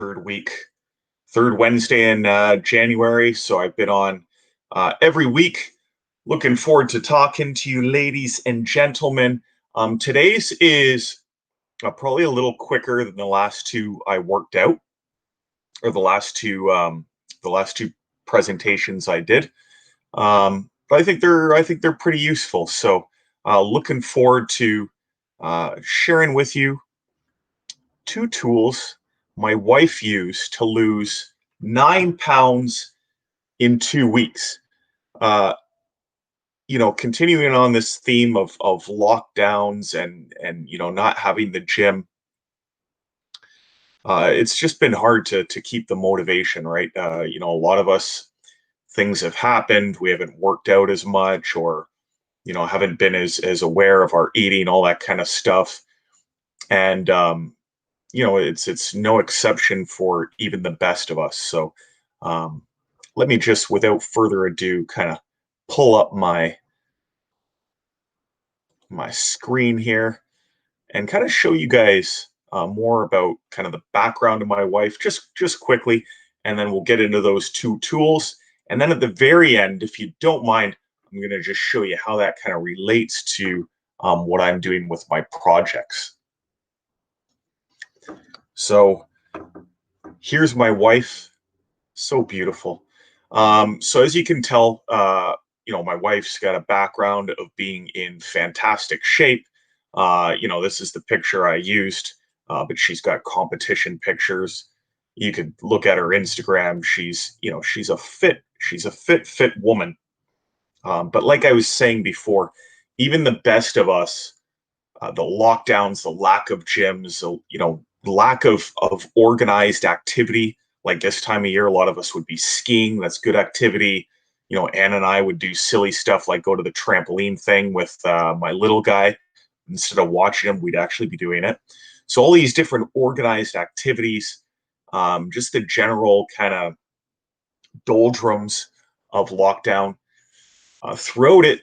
third week, third Wednesday in January. So I've been on every week. Looking forward to talking to you, ladies and gentlemen. Today's is probably a little quicker than the last two I worked out, or the last two presentations I did. But I think they're pretty useful. So looking forward to sharing with you two tools my wife used to lose 9 pounds in 2 weeks. Uh, Continuing on this theme of lockdowns and not having the gym, it's just been hard to keep the motivation, right? A lot of us, things have happened, we haven't worked out as much, or haven't been as aware of our eating, all that kind of stuff. And it's no exception for even the best of us. So let me just, without further ado, kind of pull up my screen here and kind of show you guys more about kind of the background of my wife, just quickly, and then we'll get into those two tools. And then at the very end, if you don't mind, I'm going to just show you how that kind of relates to what I'm doing with my projects. So here's my wife, so beautiful. So as you can tell, my wife's got a background of being in fantastic shape. This is the picture I used, but she's got competition pictures. You could look at her Instagram. She's a fit woman. But like I was saying before, even the best of us, the lockdowns, the lack of gyms, lack of organized activity. Like this time of year, a lot of us would be skiing. That's good activity. Ann and I would do silly stuff like go to the trampoline thing with my little guy. Instead of watching him, we'd actually be doing it. So all these different organized activities, just the general kind of doldrums of lockdown. Throughout it,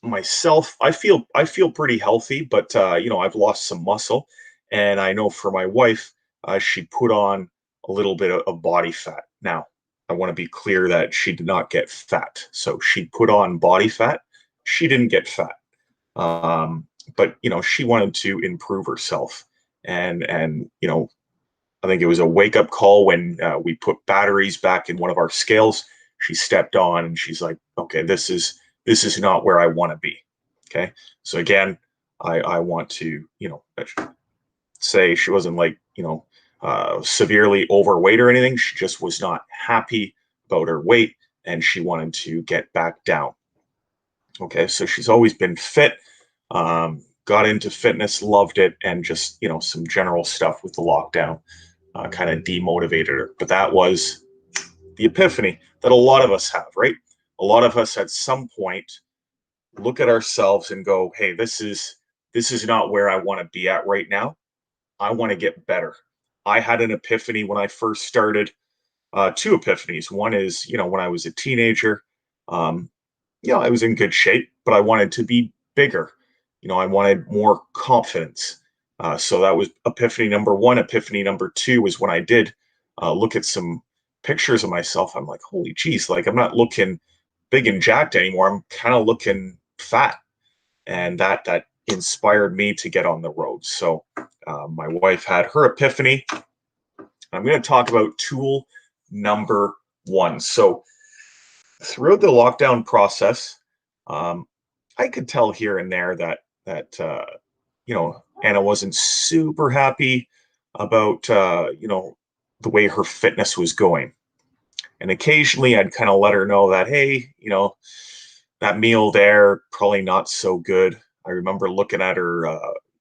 myself, I feel pretty healthy, but I've lost some muscle, and I know for my wife, she put on a little bit of body fat. Now, I want to be clear that she did not get fat. So she put on body fat. She didn't get fat. But she wanted to improve herself, and I think it was a wake up call when we put batteries back in one of our scales. She stepped on, and she's like, "Okay, this is not where I want to be." Okay, so again, I want to say she wasn't like severely overweight or anything. She just was not happy about her weight, and she wanted to get back down. Okay, so she's always been fit, got into fitness, loved it, and just some general stuff with the lockdown kind of demotivated her. But that was the epiphany that a lot of us have, right? A lot of us at some point look at ourselves and go, "Hey, this is not where I want to be at right now. I want to get better." I had an epiphany when I first started. Two epiphanies. One is, when I was a teenager, I was in good shape, but I wanted to be bigger. I wanted more confidence. So that was epiphany number one. Epiphany number two was when I did look at some pictures of myself. I'm like, holy geez, like I'm not looking big and jacked anymore. I'm kind of looking fat. And that inspired me to get on the road. So my wife had her epiphany. I'm going to talk about tool number one. So throughout the lockdown process, I could tell here and there that Anna wasn't super happy about the way her fitness was going. And occasionally I'd kind of let her know that, hey, that meal there, probably not so good. I remember looking at her,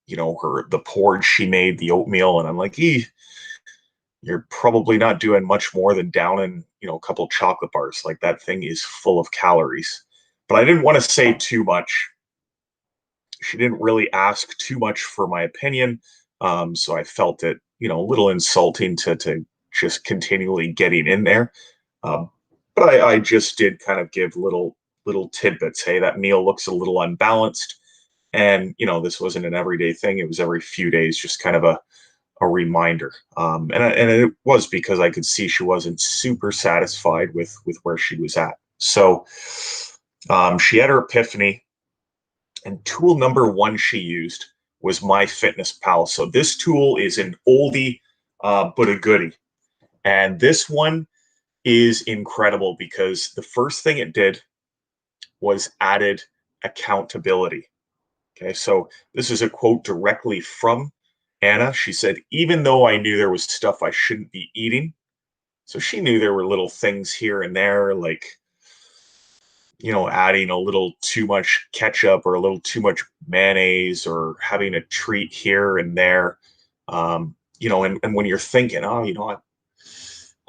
the porridge she made, the oatmeal, and I'm like, you're probably not doing much more than downing, a couple chocolate bars. Like that thing is full of calories. But I didn't want to say too much. She didn't really ask too much for my opinion. So I felt it, a little insulting to just continually getting in there. But I just did kind of give little tidbits. Hey, that meal looks a little unbalanced. And, this wasn't an everyday thing. It was every few days, just kind of a reminder. And it was because I could see she wasn't super satisfied with where she was at. So she had her epiphany, and tool number one she used was MyFitnessPal. So this tool is an oldie but a goodie. And this one is incredible because the first thing it did was added accountability. Okay, so this is a quote directly from Anna. She said, even though I knew there was stuff I shouldn't be eating, so she knew there were little things here and there, like, adding a little too much ketchup or a little too much mayonnaise or having a treat here and there. And when you're thinking, oh,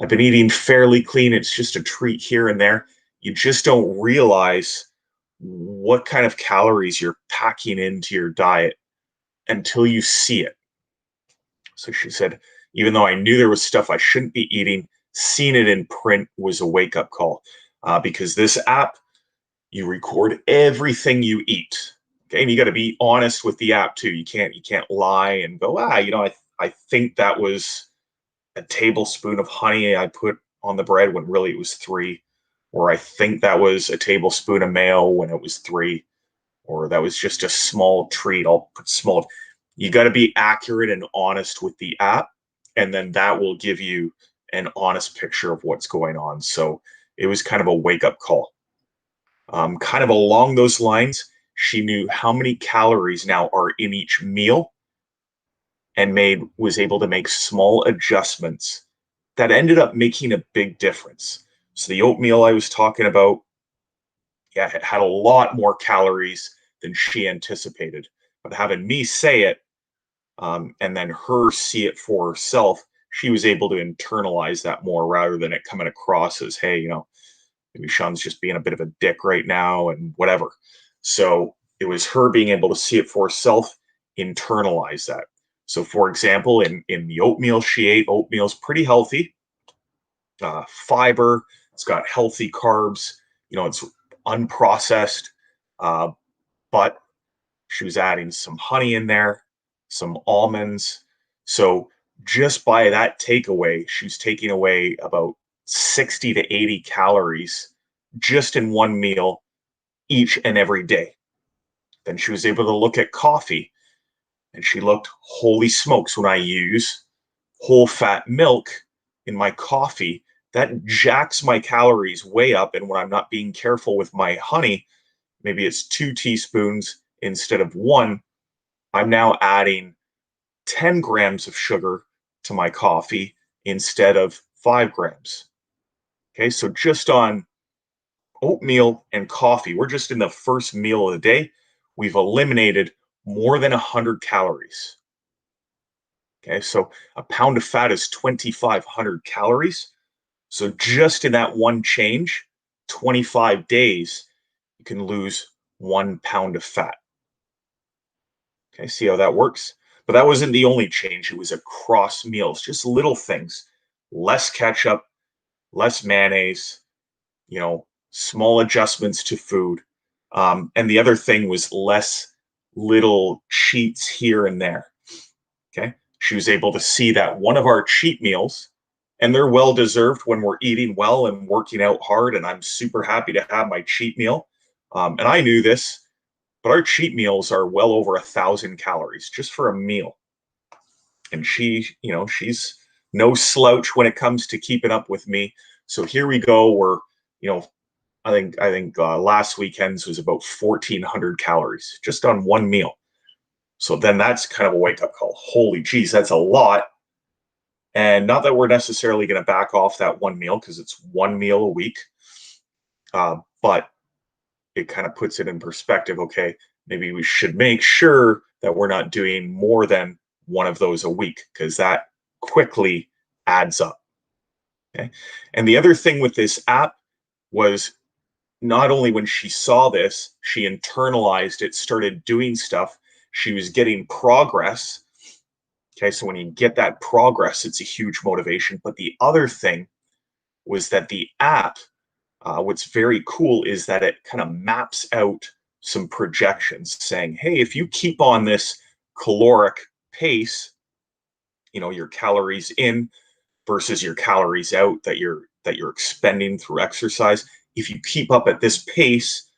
I've been eating fairly clean, it's just a treat here and there, you just don't realize what kind of calories you're packing into your diet until you see it. So she said, even though I knew there was stuff I shouldn't be eating, seeing it in print was a wake up call because this app, you record everything you eat. Okay. And you got to be honest with the app too. You can't lie and go, I think that was a tablespoon of honey I put on the bread when really it was 3. Or I think that was a tablespoon of mayo when it was 3. Or that was just a small treat. I'll put small. You got to be accurate and honest with the app, and then that will give you an honest picture of what's going on. So it was kind of a wake up call. Kind of along those lines, she knew how many calories now are in each meal and was able to make small adjustments that ended up making a big difference. So the oatmeal I was talking about, yeah, it had a lot more calories than she anticipated. But having me say it, and then her see it for herself, she was able to internalize that more rather than it coming across as, hey, maybe Sean's just being a bit of a dick right now and whatever. So it was her being able to see it for herself, internalize that. So for example, in the oatmeal she ate, oatmeal's pretty healthy, fiber, it's got healthy carbs, it's unprocessed, uh, but she was adding some honey in there, some almonds. So just by that takeaway, she's taking away about 60 to 80 calories just in one meal each and every day. Then she was able to look at coffee and she looked, holy smokes, when I use whole fat milk in my coffee, that jacks my calories way up. And when I'm not being careful with my honey, maybe it's 2 teaspoons instead of 1, I'm now adding 10 grams of sugar to my coffee instead of 5 grams. Okay, so just on oatmeal and coffee, we're just in the first meal of the day, we've eliminated more than 100 calories. Okay, so a pound of fat is 2,500 calories. So just in that one change, 25 days, you can lose 1 pound of fat. Okay, see how that works? But that wasn't the only change. It was across meals, just little things. Less ketchup, less mayonnaise, small adjustments to food. And the other thing was less little cheats here and there. Okay. She was able to see that one of our cheat meals, and they're well deserved when we're eating well and working out hard. And I'm super happy to have my cheat meal. And I knew this, but our cheat meals are well over 1,000 calories just for a meal. And she's no slouch when it comes to keeping up with me. So here we go. We're, I think last weekend's was about 1,400 calories just on one meal. So then that's kind of a wake up call. Holy geez, that's a lot. And not that we're necessarily going to back off that one meal because it's one meal a week, but it kind of puts it in perspective. Okay, maybe we should make sure that we're not doing more than one of those a week because that quickly adds up. Okay. And the other thing with this app was not only when she saw this, she internalized it, started doing stuff, she was getting progress. Okay. So when you get that progress, it's a huge motivation. But the other thing was that the app, what's very cool is that it kind of maps out some projections saying, hey, if you keep on this caloric pace your calories in versus your calories out that you're expending through exercise. If you keep up at this pace,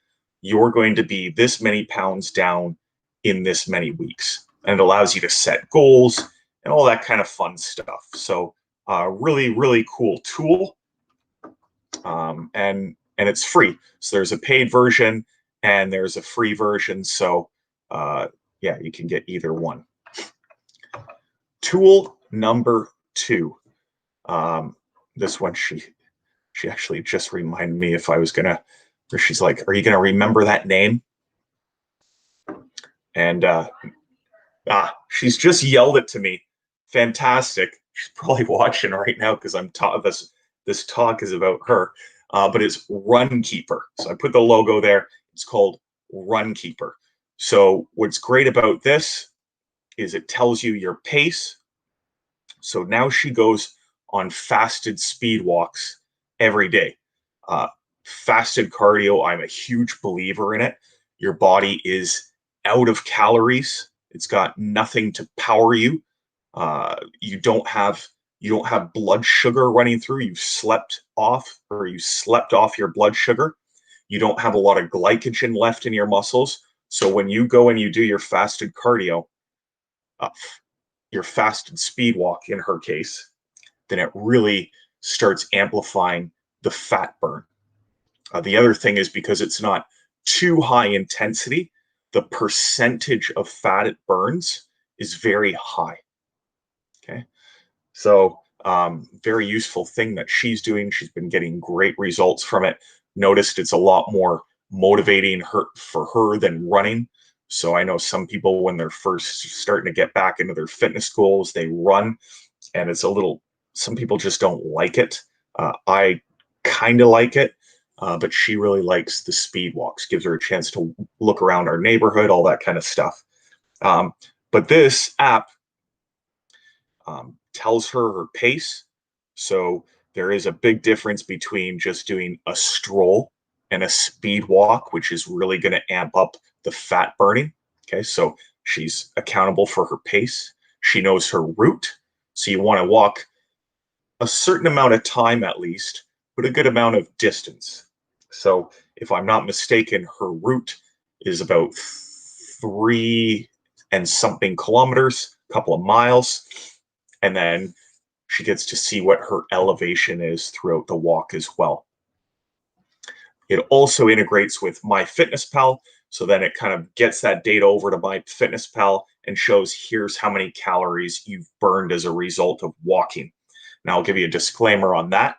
you're going to be this many pounds down in this many weeks. And it allows you to set goals and all that kind of fun stuff. So really, really cool tool. And it's free. So there's a paid version and there's a free version. So yeah, you can get either one. Tool number 2. This one, she actually just reminded me if I was gonna, or she's like, are you gonna remember that name? And she's just yelled it to me. Fantastic. She's probably watching right now because this talk is about her. But it's RunKeeper. So I put the logo there. It's called RunKeeper. So what's great about this is it tells you your pace. So now she goes on fasted speed walks every day. Fasted cardio, I'm a huge believer in it. Your body is out of calories. It's got nothing to power you. You don't have blood sugar running through. You slept off your blood sugar. You don't have a lot of glycogen left in your muscles. So when you go and you do your fasted cardio, your fasted speed walk in her case, then it really starts amplifying the fat burn. The other thing is because it's not too high intensity, the percentage of fat it burns is very high. Okay. So very useful thing that she's doing. She's been getting great results from it. Noticed it's a lot more motivating for her than running. So I know some people, when they're first starting to get back into their fitness goals, they run, and some people just don't like it. I kind of like it, but she really likes the speed walks, gives her a chance to look around our neighborhood, all that kind of stuff. But this app tells her pace. So there is a big difference between just doing a stroll and a speed walk, which is really going to amp up the fat burning. Okay, so she's accountable for her pace. She knows her route. So you want to walk a certain amount of time at least, but a good amount of distance. So if I'm not mistaken, her route is about 3 and something kilometers, a couple of miles. And then she gets to see what her elevation is throughout the walk as well. It also integrates with MyFitnessPal. So then it kind of gets that data over to MyFitnessPal and shows here's how many calories you've burned as a result of walking. Now I'll give you a disclaimer on that.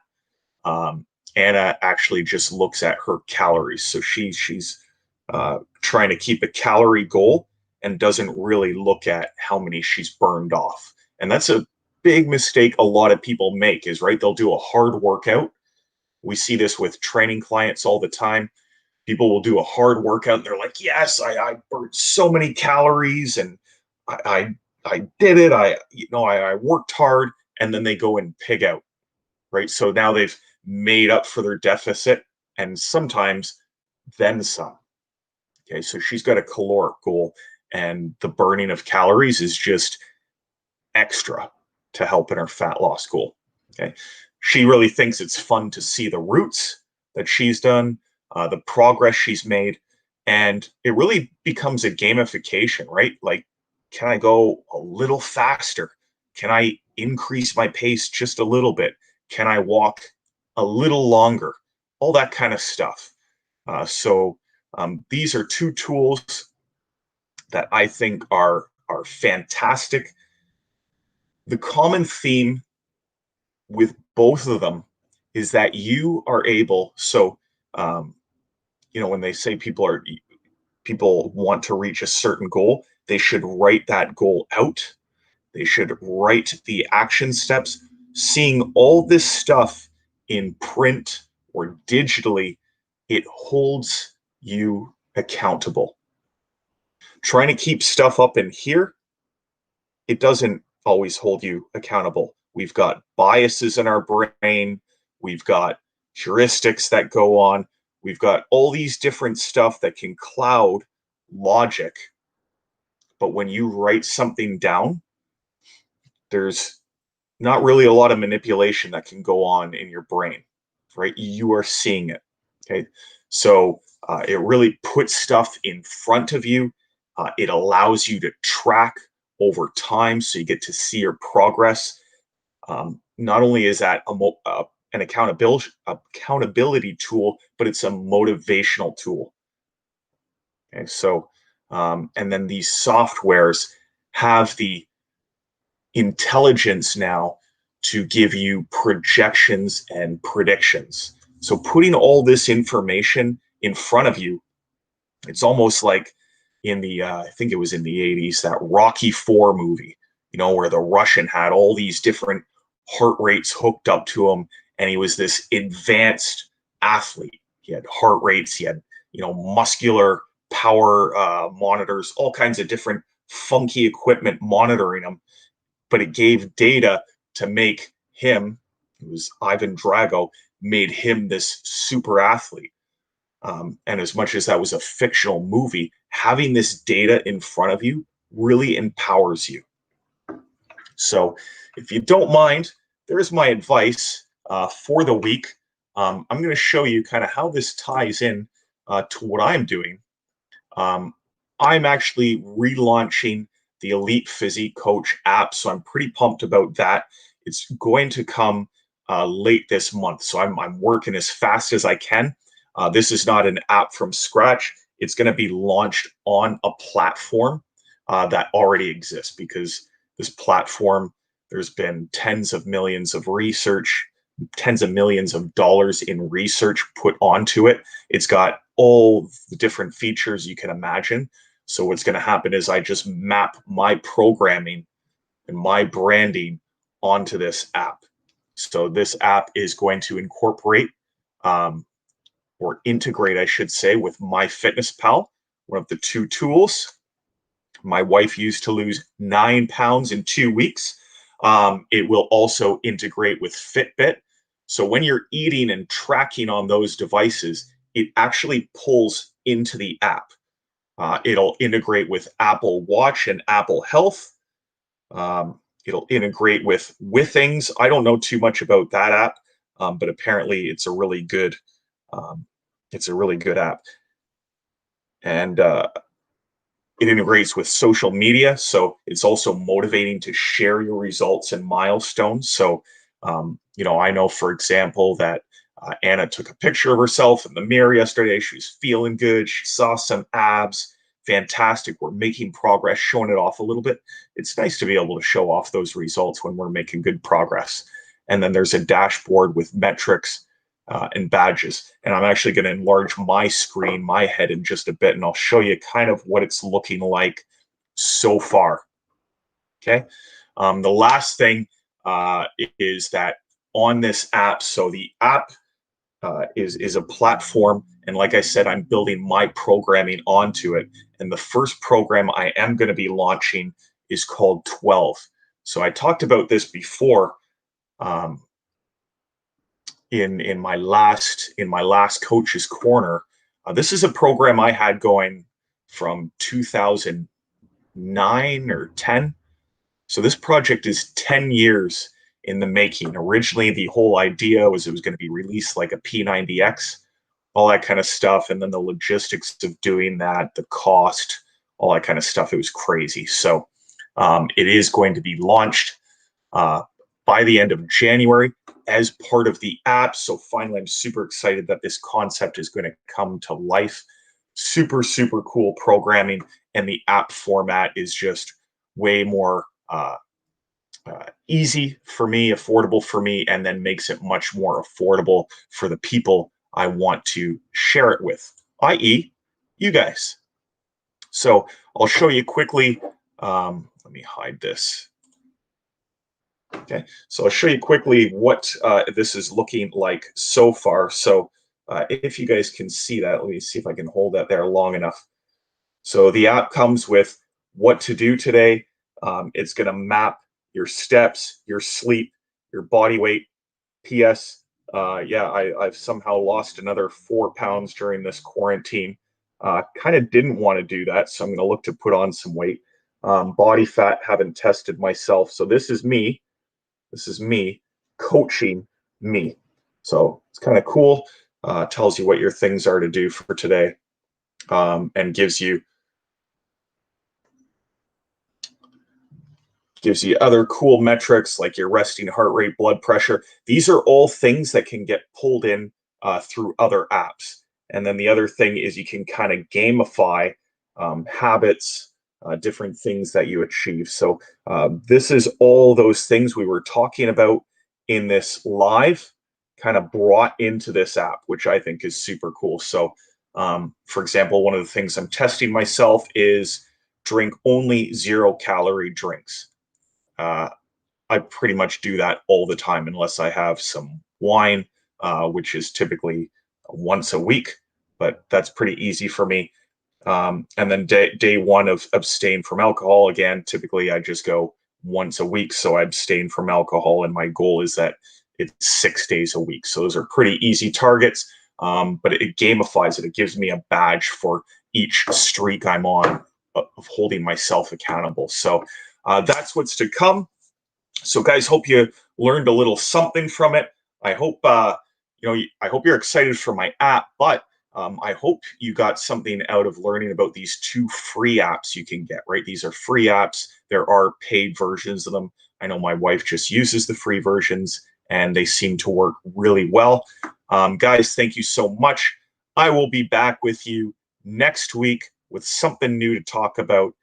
Anna actually just looks at her calories. So she's trying to keep a calorie goal and doesn't really look at how many she's burned off. And that's a big mistake a lot of people make is, right, they'll do a hard workout. We see this with training clients all the time. People will do a hard workout and they're like, yes, I burned so many calories and I did it. I worked hard, and then they go and pig out, right? So now they've made up for their deficit and sometimes then some. Okay, so she's got a caloric goal, and the burning of calories is just extra to help in her fat loss goal. Okay, she really thinks it's fun to see the routes that she's done, the progress she's made, and it really becomes a gamification, right? Like, can I go a little faster? Can I increase my pace just a little bit? Can I walk a little longer? All that kind of stuff. So these are 2 tools that I think are fantastic. The common theme with both of them is that you are able. So, when they say people want to reach a certain goal, they should write that goal out. They should write the action steps. Seeing all this stuff in print or digitally, it holds you accountable. Trying to keep stuff up in here, it doesn't always hold you accountable. We've got biases in our brain. We've got heuristics that go on. We've got all these different stuff that can cloud logic. But when you write something down, there's not really a lot of manipulation that can go on in your brain, right? You are seeing it. Okay. So it really puts stuff in front of you. It allows you to track over time so you get to see your progress. Not only is that an accountability tool, but it's a motivational tool. Okay. So, and then these softwares have the intelligence now to give you projections and predictions. So putting all this information in front of you, it's almost like in the I think it was in the 80s, that Rocky 4 movie, where the Russian had all these different heart rates hooked up to him, and he was this advanced athlete. He had heart rates, he had, muscular power monitors, all kinds of different funky equipment monitoring him, but it gave data to make him, it was Ivan Drago, made him this super athlete. And as much as that was a fictional movie, having this data in front of you really empowers you. So, if you don't mind, there's my advice for the week. I'm going to show you kind of how this ties in to what I'm doing. Um, I'm actually relaunching the Elite Fizzy Coach app, so I'm pretty pumped about that. It's going to come late this month, so I'm working as fast as I can. This is not an app from scratch. It's going to be launched on a platform that already exists, because this platform, there's been tens of millions of research, tens of millions of dollars in research put onto it. It's got all the different features you can imagine. So what's going to happen is I just map my programming and my branding onto this app. So this app is going to incorporate or integrate, I should say, with MyFitnessPal, one of the two tools my wife used to lose 9 pounds in 2 weeks. It will also integrate with Fitbit. So when you're eating and tracking on those devices, it actually pulls into the app. It'll integrate with Apple Watch and Apple Health. It'll integrate with Things. I don't know too much about that app, but apparently um, it's a really good app. And it integrates with social media, so it's also motivating to share your results and milestones. So, I know, for example, that Anna took a picture of herself in the mirror yesterday. She was feeling good. She saw some abs. Fantastic. We're making progress, showing it off a little bit. It's nice to be able to show off those results when we're making good progress. And then there's a dashboard with metrics and badges. And I'm actually going to enlarge my screen, my head, in just a bit, and I'll show you kind of what it's looking like so far. Okay. The last thing is that on this app, so the app is a platform, and like I said, I'm building my programming onto it. And the first program I am going to be launching is called 12. So I talked about this before. In my last coach's corner. This is a program I had going from 2009 or 10. So this project is 10 years in the making. Originally, the whole idea was it was going to be released like a P90X, all that kind of stuff, and then the logistics of doing that, the cost, all that kind of stuff. It was crazy. So it is going to be launched uh, by the end of January as part of the app. So finally, I'm super excited that this concept is going to come to life. Super, super cool programming. And the app format is just way more easy for me, affordable for me, and then makes it much more affordable for the people I want to share it with, i.e., you guys. So I'll show you quickly. Let me hide this. Okay, so I'll show you quickly what this is looking like so far. So if you guys can see that, let me see if I can hold that there long enough. So the app comes with what to do today. It's going to map your steps, your sleep, your body weight. P.S. Yeah, I've somehow lost another 4 pounds during this quarantine. Kind of didn't want to do that, so I'm going to look to put on some weight. Body fat, haven't tested myself. So this is me. This is me coaching me. So it's kind of cool. Tells you what your things are to do for today, and gives you other cool metrics like your resting heart rate, blood pressure. These are all things that can get pulled in through other apps. And then the other thing is you can kind of gamify habits, different things that you achieve. So this is all those things we were talking about in this live, kind of brought into this app, which I think is super cool. So, for example, one of the things I'm testing myself is drink only 0-calorie drinks. Uh, I pretty much do that all the time unless I have some wine, which is typically once a week, but that's pretty easy for me. And then day one of abstain from alcohol, again, typically I just go once a week. So I abstain from alcohol, and my goal is that it's 6 days a week. So those are pretty easy targets, but it gamifies it. It gives me a badge for each streak I'm on of holding myself accountable. So that's what's to come. So, guys, hope you learned a little something from it. I hope I hope you're excited for my app, but I hope you got something out of learning about these 2 free apps you can get. Right, these are free apps. There are paid versions of them. I know my wife just uses the free versions, and they seem to work really well. Guys, thank you so much. I will be back with you next week with something new to talk about.